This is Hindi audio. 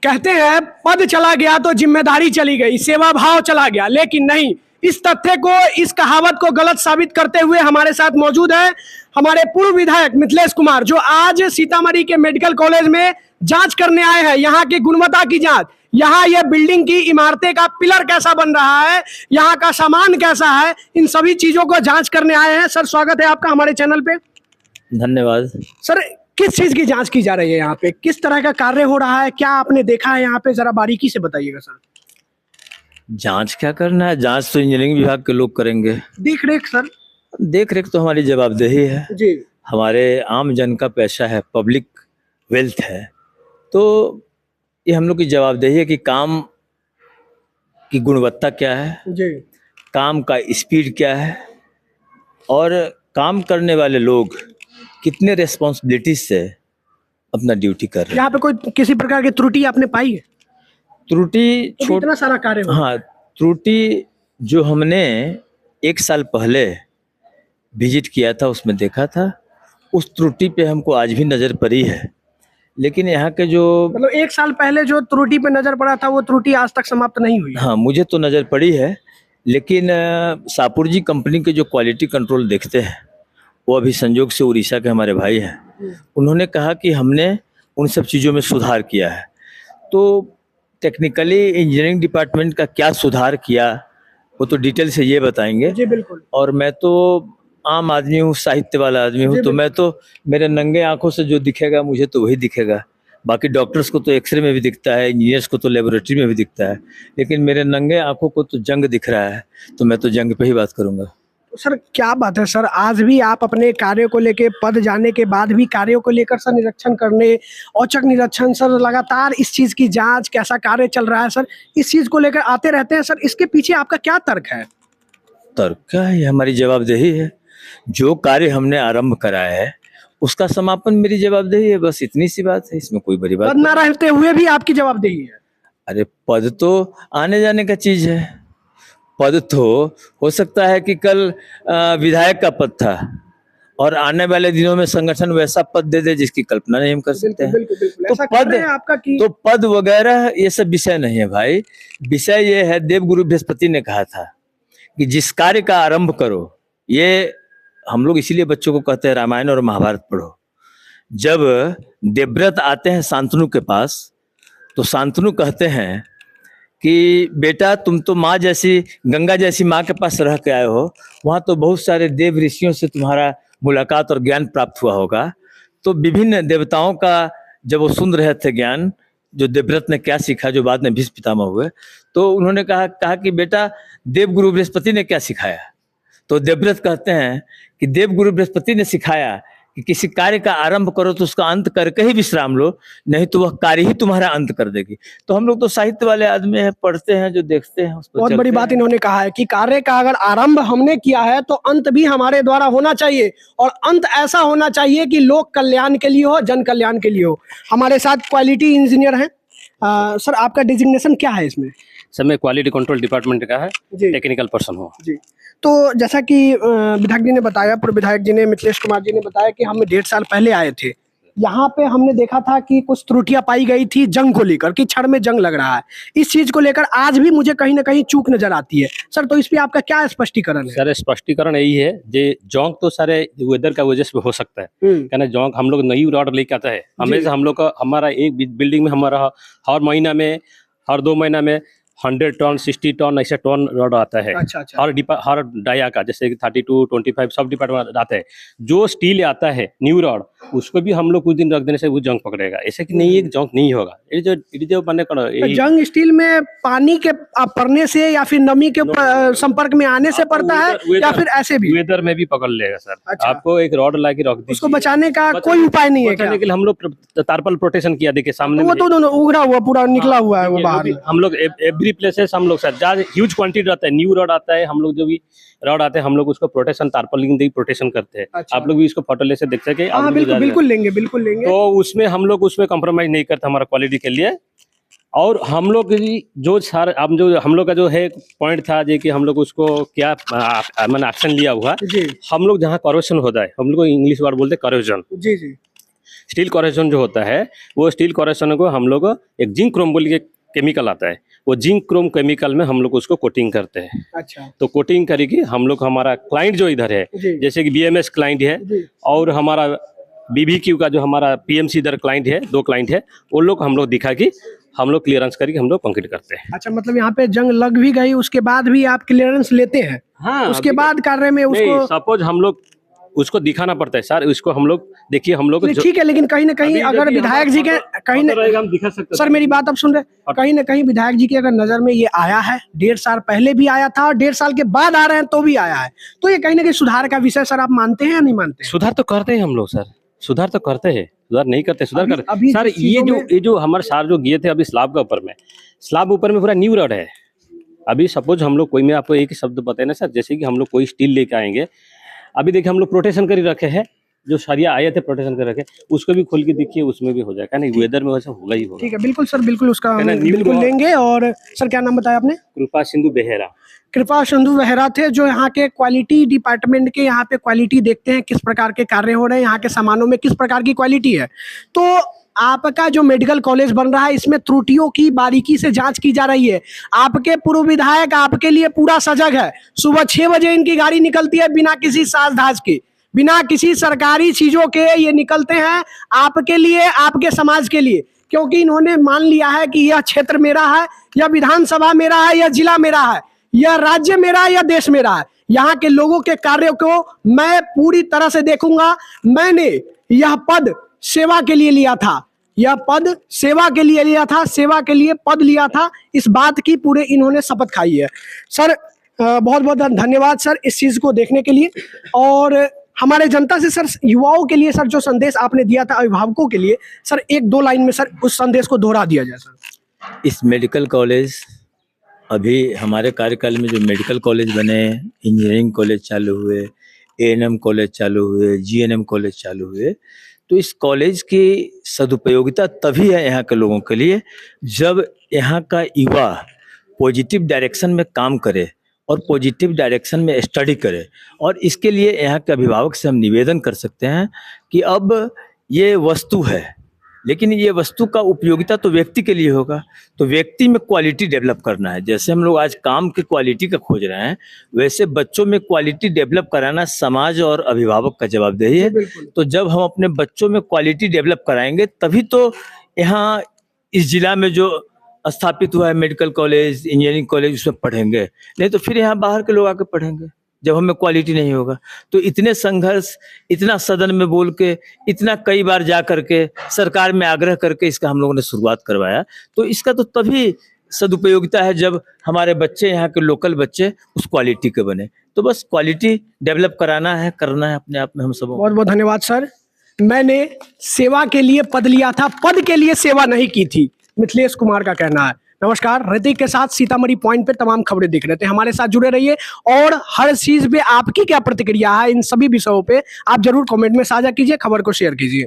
कहते हैं पद चला गया तो जिम्मेदारी चली गई, सेवा भाव चला गया, लेकिन नहीं, इस तथ्य को, इस कहावत को गलत साबित करते हुए हमारे साथ मौजूद है हमारे पूर्व विधायक मिथिलेश कुमार, जो आज सीतामढ़ी के मेडिकल कॉलेज में जांच करने आए हैं, यहाँ की गुणवत्ता की जांच, यहाँ ये बिल्डिंग की इमारतें का पिलर कैसा बन रहा है, यहाँ का सामान कैसा है, इन सभी चीजों को जांच करने आए हैं। सर, स्वागत है आपका हमारे चैनल पे। धन्यवाद। सर, किस चीज की जांच की जा रही है यहाँ पे, किस तरह का कार्य हो रहा है, क्या आपने देखा है यहाँ पे, जरा बारीकी से बताइएगा सर। जांच क्या करना है, जांच तो इंजीनियरिंग विभाग के लोग करेंगे। देख रेख सर? देख रेख तो हमारी जवाबदेही है जी। हमारे आम जन का पैसा है, पब्लिक वेल्थ है, तो ये हम लोग की जवाबदेही है कि काम की गुणवत्ता क्या है जी, काम का स्पीड क्या है और काम करने वाले लोग कितने रेस्पॉन्सिबिलिटीज से अपना ड्यूटी कर रहे हैं। यहाँ पे कोई किसी प्रकार की त्रुटि आपने पाई है? त्रुटि तो इतना सारा कार्य हो। हाँ, त्रुटि जो हमने 1 साल पहले विजिट किया था उसमें देखा था, उस त्रुटि पे हमको आज भी नजर पड़ी है। लेकिन यहाँ के जो मतलब 1 साल पहले जो त्रुटि पे नजर पड़ा था वो त्रुटि आज तक समाप्त नहीं हुई? हाँ, मुझे तो नजर पड़ी है, लेकिन सापुर जी कंपनी के जो क्वालिटी कंट्रोल देखते हैं वो अभी संयोग से उड़ीसा के हमारे भाई हैं, उन्होंने कहा कि हमने उन सब चीज़ों में सुधार किया है। तो टेक्निकली इंजीनियरिंग डिपार्टमेंट का क्या सुधार किया वो तो डिटेल से ये बताएंगे। जी बिल्कुल। और मैं तो आम आदमी हूँ, साहित्य वाला आदमी हूँ, तो मैं तो मेरे नंगे आंखों से जो दिखेगा मुझे तो वही दिखेगा। बाकी डॉक्टर्स को तो एक्सरे में भी दिखता है, इंजीनियर्स को तो लेबोरेटरी में भी दिखता है, लेकिन मेरे नंगे आंखों को तो जंग दिख रहा है, तो मैं तो जंग पे ही बात करूंगा। सर, क्या बात है सर, आज भी आप अपने कार्यों को लेकर, पद जाने के बाद भी कार्यों को लेकर सर निरीक्षण करने, औचक निरीक्षण सर, लगातार इस चीज की जांच, कैसा कार्य चल रहा है सर, इस चीज को लेकर आते रहते हैं सर, इसके पीछे आपका क्या तर्क है? तर्क क्या है, हमारी जवाबदेही है। जो कार्य हमने आरंभ कराया है उसका समापन मेरी जवाबदेही है, बस इतनी सी बात है, इसमें कोई बड़ी बात पद ना रहते हुए भी आपकी जवाबदेही है? अरे पद तो आने जाने का चीज है। पद तो हो सकता है कि कल विधायक का पद था और आने वाले दिनों में संगठन वैसा पद दे दे जिसकी कल्पना नहीं हम कर सकते हैं। तो पद आपका तो पद वगैरह ये सब विषय नहीं है भाई। विषय ये है, देवगुरु बृहस्पति ने कहा था कि जिस कार्य का आरंभ करो, ये हम लोग इसीलिए बच्चों को कहते हैं रामायण और महाभारत पढ़ो। जब देवव्रत आते हैं शांतनु के पास तो शांतनु कहते हैं कि बेटा तुम तो माँ जैसी, गंगा जैसी माँ के पास रह के आए हो, वहाँ तो बहुत सारे देव ऋषियों से तुम्हारा मुलाकात और ज्ञान प्राप्त हुआ होगा। तो विभिन्न देवताओं का जब वो सुन रहे थे ज्ञान, जो देवव्रत ने क्या सीखा, जो बाद में भीष्म पितामह हुए, तो उन्होंने कहा कि बेटा देवगुरु बृहस्पति ने क्या सिखाया। तो देवव्रत कहते हैं कि देवगुरु बृहस्पति ने सिखाया कि किसी कार्य का आरंभ करो तो उसका अंत करके ही विश्राम लो, नहीं तो वह कार्य ही तुम्हारा अंत कर देगी। तो हम लोग तो साहित्य वाले आदमी हैं, पढ़ते हैं, जो देखते हैं उस पर बहुत बड़ी बात इन्होंने कहा है कि कार्य का अगर आरंभ हमने किया है तो अंत भी हमारे द्वारा होना चाहिए, और अंत ऐसा होना चाहिए कि लोक कल्याण के लिए हो, जन कल्याण के लिए हो। हमारे साथ क्वालिटी इंजीनियर हैं। सर, आपका डिजिग्नेशन क्या है इसमें? सर, मैं क्वालिटी कंट्रोल डिपार्टमेंट का है, टेक्निकल पर्सन हूँ जी। तो जैसा कि विधायक जी ने बताया, पूर्व विधायक जी ने, मिथिलेश कुमार जी ने बताया कि हम 1.5 साल पहले आए थे, यहाँ पे हमने देखा था कि कुछ त्रुटियां पाई गई थी जंग को लेकर, कि छड़ में जंग लग रहा है। इस चीज को लेकर आज भी मुझे कहीं ना कहीं चूक नजर आती है सर, तो इस पे आपका क्या स्पष्टीकरण है? सर, स्पष्टीकरण यही है, जे जंग तो सारे वेदर का वजह से हो सकता है, कहना जंग हम लोग नई रॉड लेके आता है हमेशा। हम लोग का, हमारा एक बिल्डिंग में हमारा हर महीना में, हर 2 महीना में 100 टन 60 टन ऐसा टन रॉड आता है। अच्छा। हर डाया का, जैसे 32 25 सब डिपार्टमेंट आता है। जो स्टील आता है न्यू रॉड, उसको भी हम लोग कुछ दिन रख देने से वो जंग पकड़ेगा, ऐसे कि नहीं एक जंग नहीं होगा। ये जो बने जंग स्टील में पानी के पड़ने से या फिर नमी के संपर्क में आने से पड़ता है, या फिर ऐसे भी वेदर में भी पकड़ लेगा सर। अच्छा। आपको एक रॉड ला के रख दीजिए, उसको बचाने का कोई उपाय नहीं है? बचाने के लिए हम लोग तारपल प्रोटेक्शन किया, देखिए सामने वो तो उगड़ा हुआ पूरा निकला हुआ है वो बाहर। हम लोग एवरी प्लेसेस हम लोग सर, जहाँ ह्यूज क्वांटिटी रहता है, न्यू रॉड आता है, हम लोग जो भी रॉड आते हैं हम लोग उसको प्रोटेक्शन, तारपालिन दी प्रोटेक्शन करते हैं। अच्छा। आप लोग भी इसको फोटो ले से देख सके। हाँ, बिल्कुल लेंगे। तो उसमें हम लोग उसमें कॉम्प्रोमाइज नहीं करते हमारा क्वालिटी के लिए। और हम लोग जो सर, अब जो हम लोग का जो है पॉइंट था जो कि हम लोग उसको क्या मैंने एक्शन लिया हुआ, हम लोग जहाँ करोजन होता है, हम लोग इंग्लिश वर्ड बोलते हैं करोजन। जी। स्टील कॉर्पोरेशन जो होता है वो स्टील कॉर्पोरेशन को हम लोग एक जिंक क्रोम बोल के केमिकल आता है, वो जिंक क्रोम केमिकल में हम लोग उसको कोटिंग करते हैं। अच्छा तो कोटिंग करके हम लोग, हमारा क्लाइंट जो इधर है, जी। जैसे कि BMS क्लाइंट है जी। और हमारा BBQ का जो हमारा PMC इधर क्लाइंट है, 2 क्लाइंट है, वो लोग हम लोग दिखा के हम लोग क्लियरेंस करके हम लोग कंक्रीट करते हैं। अच्छा, मतलब यहाँ पे जंग लग भी गई उसके बाद भी आप क्लियरेंस लेते हैं? हाँ, उसके बाद कार्य में उसको सपोज हम लोग उसको दिखाना पड़ता है सर, उसको हम लोग देखिए हम लोग नहीं, ठीक है, लेकिन कहीं ना कहीं अगर विधायक जी के कहीं न हम दिखा सकते सर मेरी बात आप सुन रहे, कहीं ना कहीं विधायक जी की अगर नजर में ये आया है, 1.5 साल पहले भी आया था और 1.5 साल के बाद आ रहे हैं तो भी आया है, तो ये कहीं ना कहीं सुधार का विषय सर आप मानते हैं या नहीं मानते हैं? सुधार तो करते हैं हम लोग सर, सुधार तो करते हैं, सुधार नहीं करते, सुधार अभी- करते अभी सर। जिस चीजों ये जो हमारे सार जो गिए थे अभी स्लैब के ऊपर में, स्लैब ऊपर में पूरा न्यू रॉड है। अभी सपोज हम लोग कोई, मैं आपको एक ही शब्द बताए ना सर, जैसे कि हम लोग कोई स्टील लेके आएंगे, अभी देखिए हम लोग प्रोटेक्शन कर रखे हैं, जो सरिया आए थे प्रोटेक्शन कर रखे, उसको भी खोल के देखिए, उसमें भी हो जाएगा नहीं, वेदर में वैसा होगा ही होगा। ठीक है, बिल्कुल सर, बिल्कुल उसका हम है ना, न्यू बिल्कुल रॉड। लेंगे। और सर क्या नाम बताया आपने? कृपा सिंधु बेहेरा। कृपा सिंधु बेहरा थे, जो यहाँ के क्वालिटी डिपार्टमेंट के यहाँ पे क्वालिटी देखते हैं, किस प्रकार के कार्य हो रहे हैं, यहाँ के सामानों में किस प्रकार की क्वालिटी है। तो आपका जो मेडिकल कॉलेज बन रहा है, इसमें त्रुटियों की बारीकी से जांच की जा रही है। आपके पूर्व विधायक आपके लिए पूरा सजग है। सुबह 6 बजे इनकी गाड़ी निकलती है, बिना किसी साज धाज के, बिना किसी सरकारी चीजों के ये निकलते हैं आपके लिए, आपके समाज के लिए, क्योंकि इन्होंने मान लिया है कि यह क्षेत्र मेरा है, यह विधानसभा मेरा है, यह जिला मेरा है, यह राज्य मेरा है, यह देश मेरा है। यहाँ के लोगों के कार्यों को मैं पूरी तरह से देखूंगा। मैंने यह पद सेवा के लिए लिया था, यह पद सेवा के लिए लिया था, सेवा के लिए पद लिया था, इस बात की पूरे इन्होंने शपथ खाई है। सर बहुत बहुत धन्यवाद सर इस चीज को देखने के लिए। और हमारे जनता से सर, युवाओं के लिए सर जो संदेश आपने दिया था अभिभावकों के लिए, सर 1-2 लाइन में सर उस संदेश को दोहरा दिया जाए सर। इस मेडिकल कॉलेज, अभी हमारे कार्यकाल में जो मेडिकल कॉलेज बने, इंजीनियरिंग कॉलेज चालू हुए, ANM कॉलेज चालू हुए, GNM कॉलेज चालू हुए, तो इस कॉलेज की सदुपयोगिता तभी है यहाँ के लोगों के लिए जब यहाँ का युवा पॉजिटिव डायरेक्शन में काम करे और पॉजिटिव डायरेक्शन में स्टडी करे। और इसके लिए यहाँ के अभिभावक से हम निवेदन कर सकते हैं कि अब ये वस्तु है, लेकिन ये वस्तु का उपयोगिता तो व्यक्ति के लिए होगा, तो व्यक्ति में क्वालिटी डेवलप करना है। जैसे हम लोग आज काम की क्वालिटी का खोज रहे हैं, वैसे बच्चों में क्वालिटी डेवलप कराना समाज और अभिभावक का जवाबदेही है। तो जब हम अपने बच्चों में क्वालिटी डेवलप कराएंगे, तभी तो यहाँ इस जिला में जो स्थापित हुआ है मेडिकल कॉलेज, इंजीनियरिंग कॉलेज, उसमें पढ़ेंगे, नहीं तो फिर यहाँ बाहर के लोग आके पढ़ेंगे जब हमें क्वालिटी नहीं होगा। तो इतने संघर्ष, इतना सदन में बोल के, इतना कई बार जा करके सरकार में आग्रह करके इसका हम लोगों ने शुरुआत करवाया, तो इसका तो तभी सदुपयोगिता है जब हमारे बच्चे, यहाँ के लोकल बच्चे उस क्वालिटी के बने। तो बस क्वालिटी डेवलप कराना है, करना है अपने आप में हम सब। बहुत बहुत धन्यवाद सर। मैंने सेवा के लिए पद लिया था, पद के लिए सेवा नहीं की थी, मिथिलेश कुमार का कहना है। नमस्कार, ऋतिक के साथ सीतामढ़ी पॉइंट पे तमाम खबरें देख रहे थे, हमारे साथ जुड़े रहिए। और हर चीज पे आपकी क्या प्रतिक्रिया है इन सभी विषयों पे आप जरूर कमेंट में साझा कीजिए, खबर को शेयर कीजिए।